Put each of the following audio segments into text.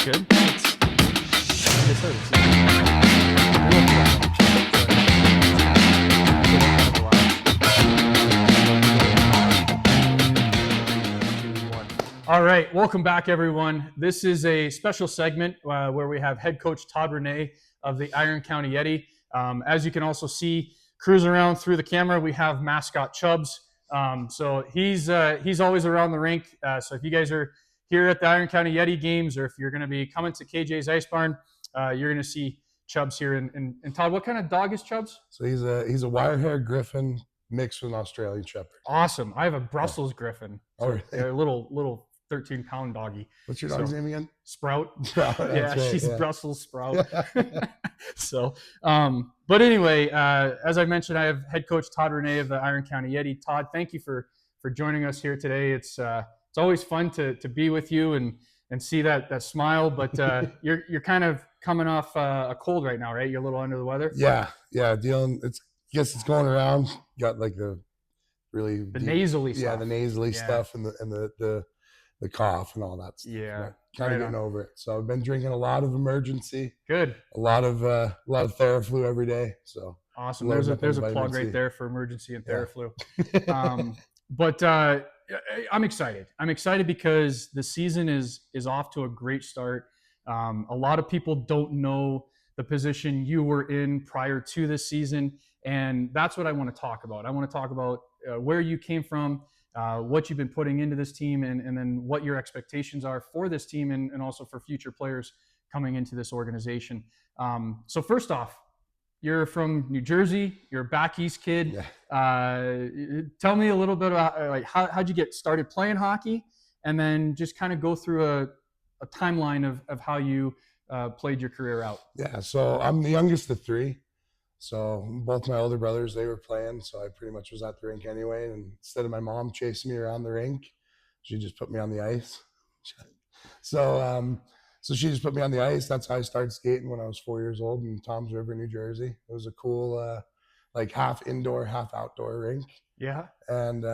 That's good. Like I said, all right, welcome back, everyone. This is a special segment where we have head coach Todd Renae of the Iron County Yeti. As you can also see, cruising around through the camera, we have mascot Chubbs. So he's always around the rink. So if you guys are here at the Iron County Yeti games, or if you're going to be coming to KJ's Ice Barn, you're going to see Chubbs here. And Todd, what kind of dog is Chubbs? So he's a wire-haired Griffin mixed with an Australian Shepherd. Awesome. I have a Brussels Griffin. So really? A little 13-pound doggy. What's your dog's name again? Sprout. Yeah, right, she's Brussels Sprout. So, but anyway, as I mentioned, I have head coach Todd Renae of the Iron County Yeti. Todd, thank you for joining us here today. It's always fun to be with you and see that smile. But you're kind of coming off a cold right now, right? You're a little under the weather. Yeah. Dealing. Guess it's going around. Got like the nasally stuff. Yeah, the nasally stuff and the cough and all that stuff. Yeah. Kind of getting over it. So I've been drinking a lot of emergency. Good. A lot of Theraflu every day. So awesome. There's a plug right there for emergency and Theraflu. But I'm excited. I'm excited because the season is off to a great start. A lot of people don't know the position you were in prior to this season, and that's what I want to talk about. I want to talk about where you came from, what you've been putting into this team, and then what your expectations are for this team and also for future players coming into this organization. So first off, you're from New Jersey. You're a back east kid. Yeah. Tell me a little bit about how'd you get started playing hockey, and then just kind of go through a timeline of how you played your career out. Yeah, so I'm the youngest of three. So both my older brothers, they were playing, so I pretty much was at the rink anyway. And instead of my mom chasing me around the rink, she just put me on the ice. So she just put me on the ice. That's how I started skating when I was 4 years old in Toms River, New Jersey. It was a cool, like half indoor, half outdoor rink. Yeah. And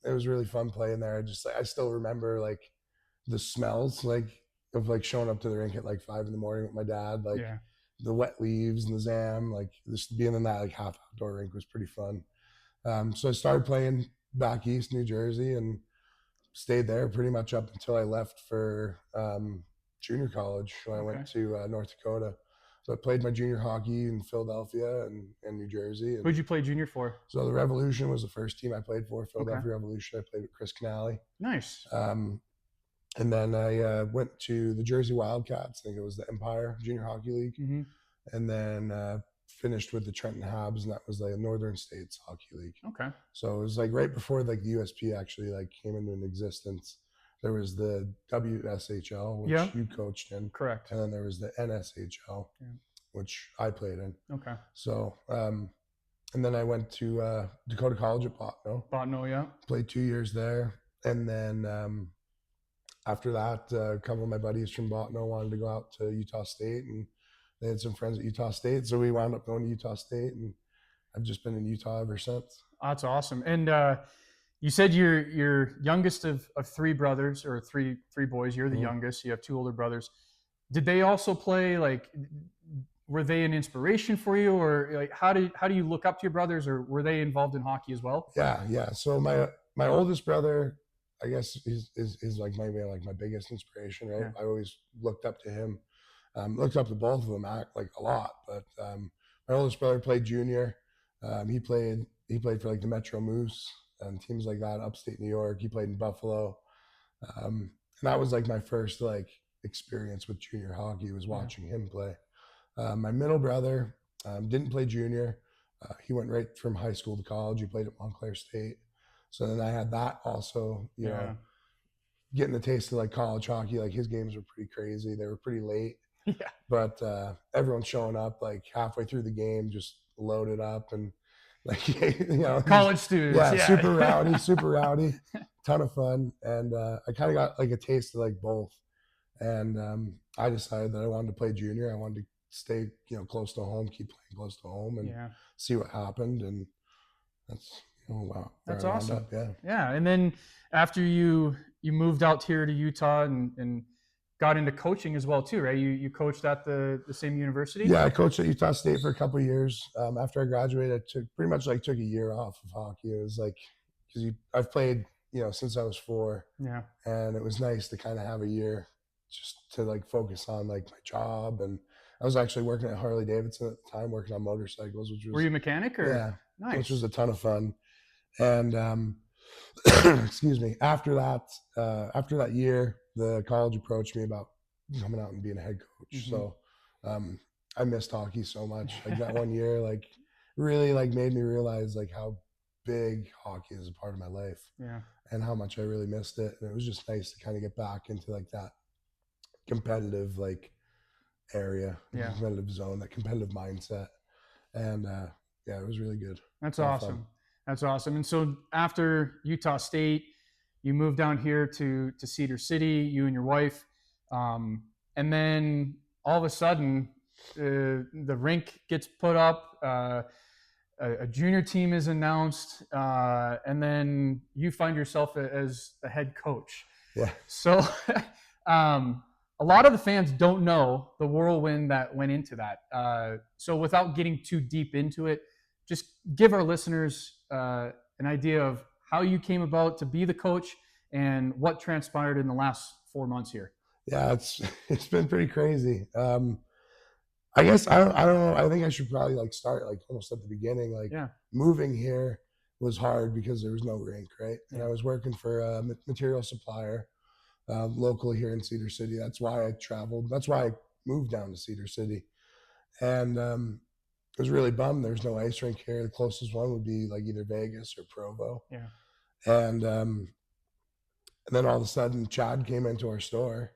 it was really fun playing there. I still remember like the smells of showing up to the rink at like 5 a.m. with my dad, the wet leaves and the Zam, like just being in that like half outdoor rink was pretty fun. So I started playing back east New Jersey and stayed there pretty much up until I left for junior college when I went to North Dakota. So I played my junior hockey in Philadelphia and New Jersey. Who'd you play junior for? So the Revolution was the first team I played for, Philadelphia Revolution. I played with Chris Canale. Nice. And then I went to the Jersey Wildcats. I think it was the Empire Junior Hockey League. Mm-hmm. And then finished with the Trenton Habs, and that was like a Northern States Hockey League. Okay. So it was like right before like the USP actually like came into an existence. There was the WSHL, which you coached in. Correct. And then there was the NSHL, which I played in. Okay. So, and then I went to Dakota College at Bottineau. Bottineau, yeah. Played 2 years there. And then after that, a couple of my buddies from Bottineau wanted to go out to Utah State, and they had some friends at Utah State. So we wound up going to Utah State, and I've just been in Utah ever since. That's awesome. And you said you're youngest of three brothers, or three boys. You're the youngest. You have two older brothers. Did they also play? Like, were they an inspiration for you, or like how do you look up to your brothers, or were they involved in hockey as well? Yeah. So my oldest brother, I guess, is like maybe like my biggest inspiration, right? Yeah. I always looked up to him. Looked up to both of them like a lot, but my oldest brother played junior. He played for like the Metro Moose and teams like that, upstate New York. He played in Buffalo, and that was like my first like experience with junior hockey, was watching him play. My middle brother didn't play junior. He went right from high school to college. He played at Montclair State. So then I had that also, you know, getting a taste of like college hockey. Like his games were pretty crazy. They were pretty late. Yeah. But everyone's showing up like halfway through the game, just loaded up and like, you know. College students. Yeah, super rowdy, ton of fun. And I kind of got like a taste of like both. And I decided that I wanted to play junior. I wanted to stay, you know, close to home, keep playing close to home and see what happened. And that's, oh wow, that's awesome. Yeah. And then after you moved out here to Utah and got into coaching as well too, right? You coached at the same university? Yeah, I coached at Utah State for a couple of years. After I graduated, I took a year off of hockey. It was like, because I've played, since I was 4. Yeah. And it was nice to kind of have a year just to like focus on like my job. And I was actually working at Harley Davidson at the time, working on motorcycles, which was, were you a mechanic or? yeah, Nice. which was a ton of fun. And excuse me, after that year, the college approached me about coming out and being a head coach. So I missed hockey so much. Like that one year, like really like made me realize like how big hockey is a part of my life. Yeah. And how much I really missed it. And it was just nice to kind of get back into like that competitive like area, competitive zone, that competitive mindset. And yeah, it was really good. That's awesome. That's awesome. And so after Utah State, you moved down here to Cedar City, you and your wife. And then all of a sudden, the rink gets put up, a junior team is announced, and then you find yourself as the head coach. Yeah. So a lot of the fans don't know the whirlwind that went into that. So without getting too deep into it, just give our listeners an idea of how you came about to be the coach and what transpired in the last 4 months here. Yeah, it's been pretty crazy. I guess I don't know. I think I should probably like start like almost at the beginning. Like moving here was hard because there was no rink, right? And I was working for a material supplier locally here in Cedar City. That's why I traveled. That's why I moved down to Cedar City. And I was really bummed there's no ice rink here. The closest one would be like either Vegas or Provo. Yeah. And then all of a sudden Chad came into our store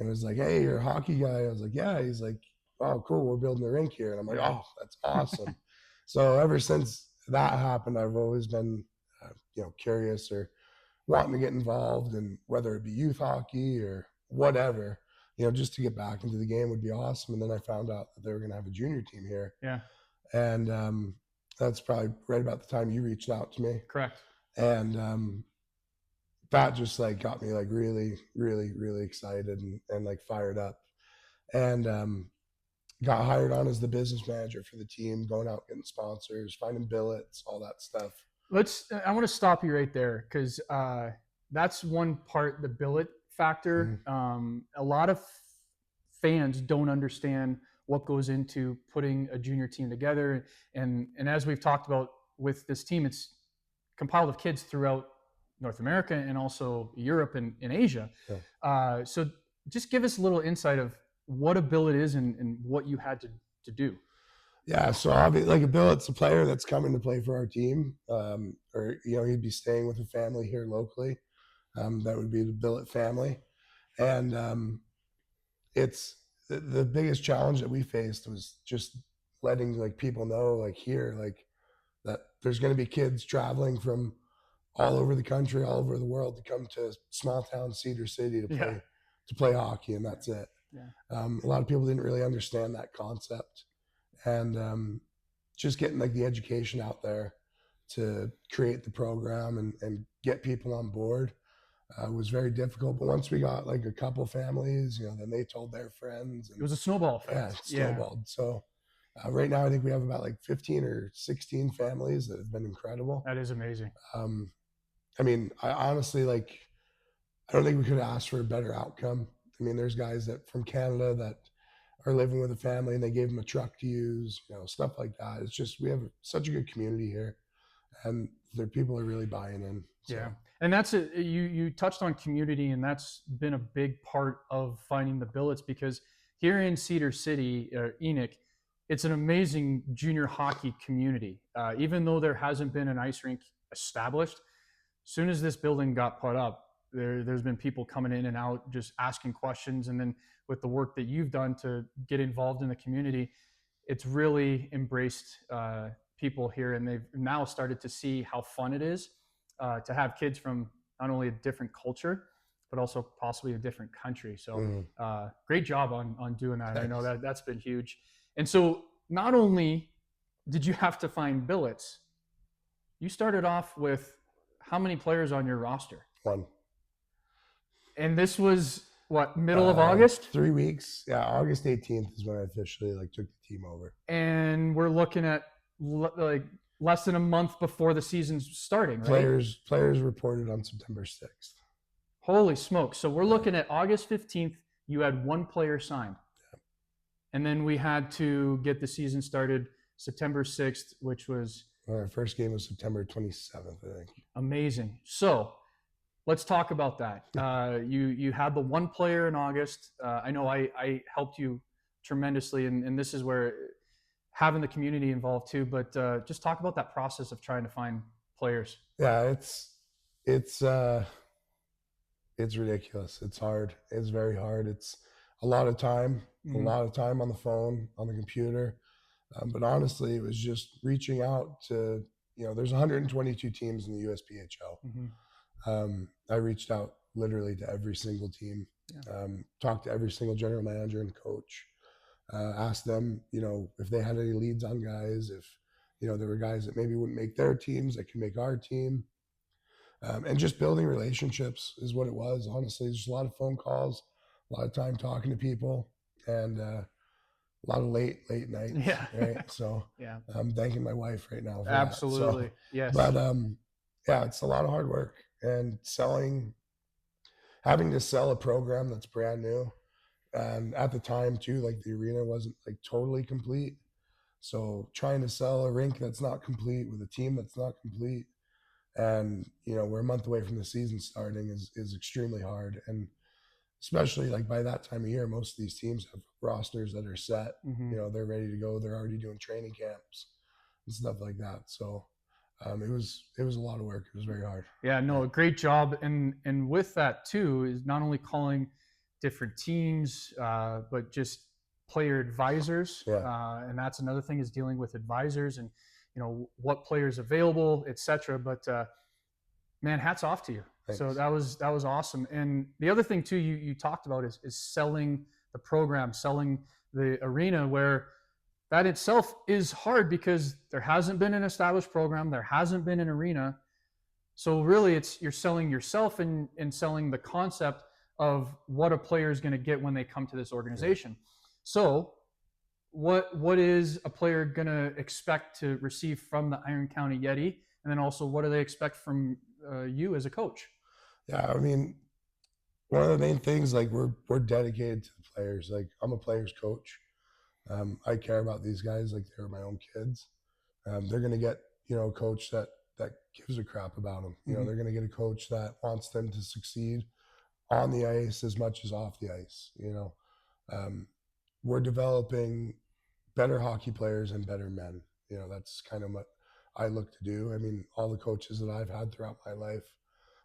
and was like, "Hey, you're a hockey guy." I was like, "Yeah." He's like, "Oh, cool, we're building a rink here." And I'm like, "Oh, that's awesome." So ever since that happened, I've always been, curious or wanting to get involved, and whether it be youth hockey or whatever, just to get back into the game would be awesome. And then I found out that they were going to have a junior team here. Yeah. And that's probably right about the time you reached out to me. Correct. And that just like got me like really, really, really excited and like fired up. And got hired on as the business manager for the team, going out getting sponsors, finding billets, all that stuff. I want to stop you right there because that's one part, the billet factor. A lot of fans don't understand what goes into putting a junior team together. And as we've talked about with this team, it's compiled of kids throughout North America and also Europe and Asia. Yeah. So just give us a little insight of what a billet is and what you had to do. Yeah, so obviously, like a billet's a player that's coming to play for our team, or he'd be staying with a family here locally. That would be the billet family, and it's the biggest challenge that we faced was just letting like people know like here like that there's going to be kids traveling from all over the country, all over the world to come to small town Cedar City to play hockey, and that's it. Yeah. A lot of people didn't really understand that concept. And just getting like the education out there to create the program and get people on board was very difficult. But once we got like a couple families, then they told their friends. And, it was a snowball effect. Yeah, it snowballed. Yeah. So right now I think we have about like 15 or 16 families that have been incredible. That is amazing. I mean, I honestly I don't think we could have asked for a better outcome. I mean, there's guys that from Canada that are living with a family and they gave them a truck to use, stuff like that. It's just, we have such a good community here and their people are really buying in. So. Yeah. And that's it. You touched on community, and that's been a big part of finding the billets, because here in Cedar City, Enoch, it's an amazing junior hockey community. Even though there hasn't been an ice rink established, as soon as this building got put up, there's been people coming in and out just asking questions. And then with the work that you've done to get involved in the community, it's really embraced people here. And they've now started to see how fun it is to have kids from not only a different culture, but also possibly a different country. So great job on doing that. Thanks. I know that's been huge. And so not only did you have to find billets, you started off with how many players on your roster? 1. And this was what, middle of August? 3 weeks. Yeah, August 18th is when I officially like took the team over. And we're looking at like less than a month before the season's starting, right? Players reported on September 6th. Holy smokes. So we're looking at August 15th. You had one player signed. Yeah. And then we had to get the season started September 6th, which was... Our first game was September 27th, I think. Amazing. So let's talk about that. You had the one player in August. I know I helped you tremendously, and this is where having the community involved too, but just talk about that process of trying to find players. Yeah, it's ridiculous. It's hard. It's very hard. It's a lot of time, a lot of time on the phone, on the computer. But honestly, it was just reaching out to, there's 122 teams in the USPHL. I reached out literally to every single team, talked to every single general manager and coach, asked them, if they had any leads on guys, if, there were guys that maybe wouldn't make their teams that can make our team. And just building relationships is what it was. Honestly, just a lot of phone calls, a lot of time talking to people, and a lot of late nights. Yeah. Right. So yeah, I'm thanking my wife right now for absolutely. That. So, yes. But yeah, it's a lot of hard work, and having to sell a program that's brand new. And at the time too, like the arena wasn't like totally complete. So trying to sell a rink that's not complete with a team that's not complete, and we're a month away from the season starting is extremely hard. And especially like by that time of year, most of these teams have rosters that are set. They're ready to go. They're already doing training camps and stuff like that. So it was a lot of work. It was very hard. Yeah, no, great job. And with that too is not only calling different teams, but just player advisors. And that's another thing, is dealing with advisors and what players available, etc. But man, hats off to you. Thanks. So that was awesome. And the other thing too, you talked about is selling the program, selling the arena, where that itself is hard because there hasn't been an established program, there hasn't been an arena. So really you're selling yourself and selling the concept of what a player is going to get when they come to this organization. So what is a player going to expect to receive from the Iron County Yeti? And then also, what do they expect from you as a coach? Yeah, I mean, one of the main things, like we're dedicated to the players. Like I'm a player's coach. I care about these guys like they're my own kids. They're going to get, a coach that gives a crap about them. They're going to get a coach that wants them to succeed on the ice as much as off the ice. We're developing better hockey players and better men. That's kind of what I look to do. I mean, all the coaches that I've had throughout my life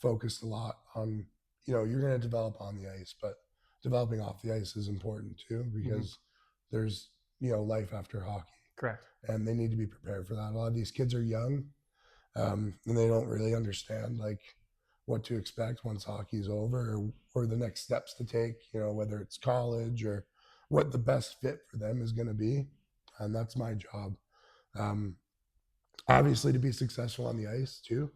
focused a lot on, you're going to develop on the ice, but developing off the ice is important too, because there's, life after hockey. Correct. And they need to be prepared for that. A lot of these kids are young, and they don't really understand like what to expect once hockey's over, or the next steps to take, whether it's college or what the best fit for them is going to be. And that's my job. Obviously to be successful on the ice too,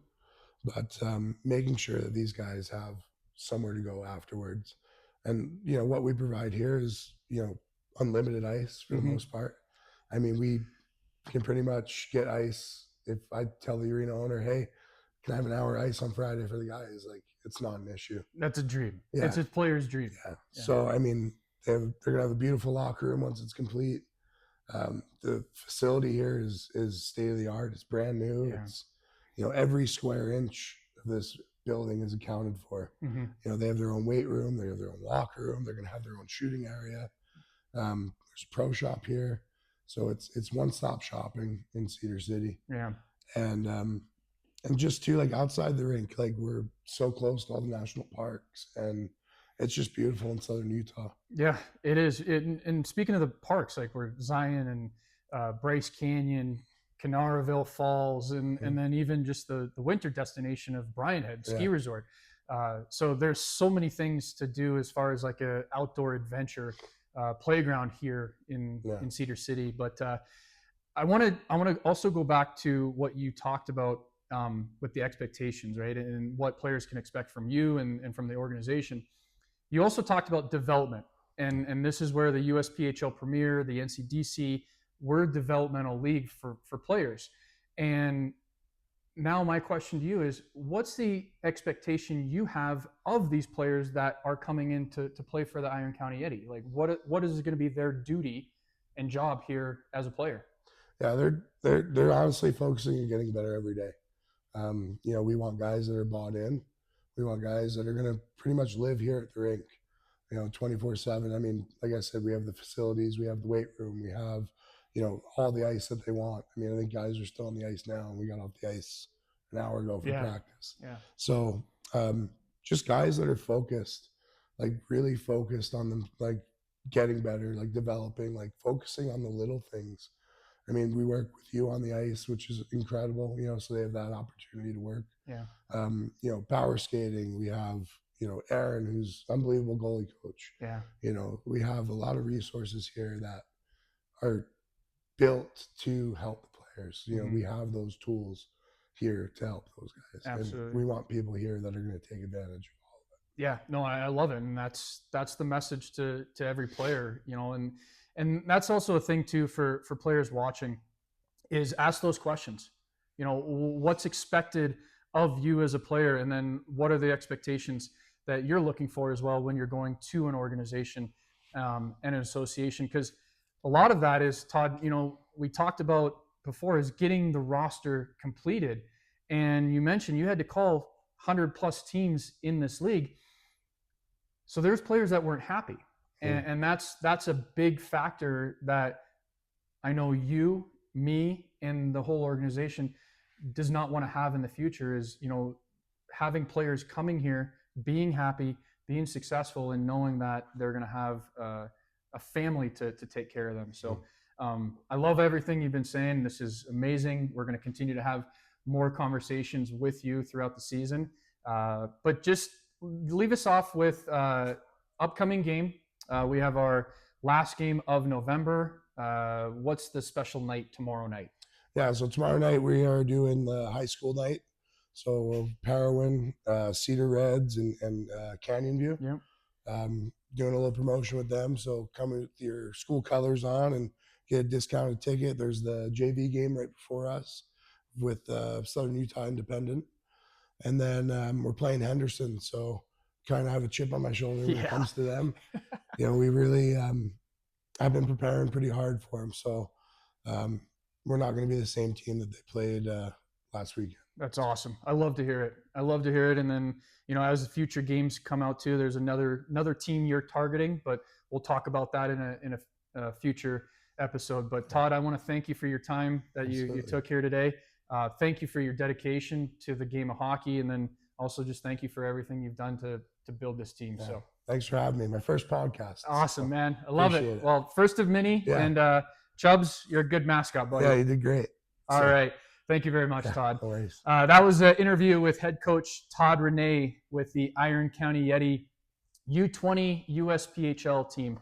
but making sure that these guys have somewhere to go afterwards. And, what we provide here is, unlimited ice for the most part. I mean, we can pretty much get ice. If I tell the arena owner, hey, can I have an hour ice on Friday for the guys? Like, it's not an issue. That's a dream. Yeah. It's a player's dream. Yeah. So, I mean, they're going to have a beautiful locker room once it's complete. The facility here is state of the art. It's brand new. Yeah. It's, every square inch of this building is accounted for. They have their own weight room. They have their own locker room. They're going to have their own shooting area. There's a pro shop here. So it's one-stop shopping in Cedar City. Yeah. And just too, like outside the rink, like we're so close to all the national parks, and it's just beautiful in Southern Utah. Yeah, it is. And speaking of the parks, like we're Zion and Bryce Canyon, Canaraville Falls, and then even just the winter destination of Bryan Head Ski Resort. So there's so many things to do as far as like a outdoor adventure playground here in Cedar City. But I want to also go back to what you talked about with the expectations, right? And what players can expect from you and from the organization. You also talked about development, and this is where the USPHL Premier, the NCDC, we're developmental league for players. And now my question to you is, what's the expectation you have of these players that are coming in to play for the Iron County Yeti? Like, what is going to be their duty and job here as a player? Yeah, they're honestly focusing on getting better every day. We want guys that are bought in. We want guys that are going to pretty much live here at the rink, 24/7. I mean, like I said, we have the facilities, we have the weight room, we have, all the ice that they want. I mean, I think guys are still on the ice now, and we got off the ice an hour ago for practice. Yeah. So just guys that are focused, like really focused on them, like getting better, like developing, like focusing on the little things. I mean, we work with you on the ice, which is incredible, so they have that opportunity to work. Yeah. Power skating, we have, Aaron, who's unbelievable goalie coach. Yeah. We have a lot of resources here that are built to help the players. We have those tools here to help those guys. Absolutely. And we want people here that are going to take advantage of all of it. Yeah, no, I love it. And that's the message to every player, and that's also a thing too for players watching, is ask those questions. What's expected of you as a player, and then what are the expectations that you're looking for as well when you're going to an organization and an association? Because a lot of that is, Todd, we talked about before, is getting the roster completed. And you mentioned you had to call 100+ teams in this league. So there's players that weren't happy. And that's a big factor that I know you, me, and the whole organization does not want to have in the future, is, having players coming here, being happy, being successful, and knowing that they're going to have a family to take care of them. So I love everything you've been saying. This is amazing. We're going to continue to have more conversations with you throughout the season. But just leave us off with upcoming game. We have our last game of November. What's the special night tomorrow night? Yeah, so tomorrow night we are doing the high school night. So Parowan, Cedar Reds, and Canyon View. Yep. Doing a little promotion with them. So come with your school colors on and get a discounted ticket. There's the JV game right before us with Southern Utah Independent. And then we're playing Henderson. So kind of have a chip on my shoulder when it comes to them. We really I've been preparing pretty hard for them. So we're not going to be the same team that they played last weekend. That's awesome. I love to hear it. And then, as the future games come out too, there's another team you're targeting, but we'll talk about that in a future episode. But Todd, I want to thank you for your time that you took here today. Thank you for your dedication to the game of hockey. And then also just thank you for everything you've done to build this team. Yeah. So thanks for having me. My first podcast. Awesome, man. I love it. Well, first of many. Yeah. And Chubbs, you're a good mascot, buddy. Yeah, you did great. All right. Thank you very much, Todd. No worries. That was an interview with head coach Todd Renae with the Iron County Yeti U20 USPHL team.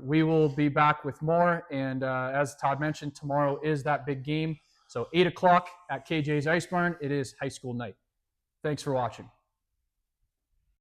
We will be back with more. And as Todd mentioned, tomorrow is that big game. So 8 o'clock at KJ's Ice Barn. It is high school night. Thanks for watching.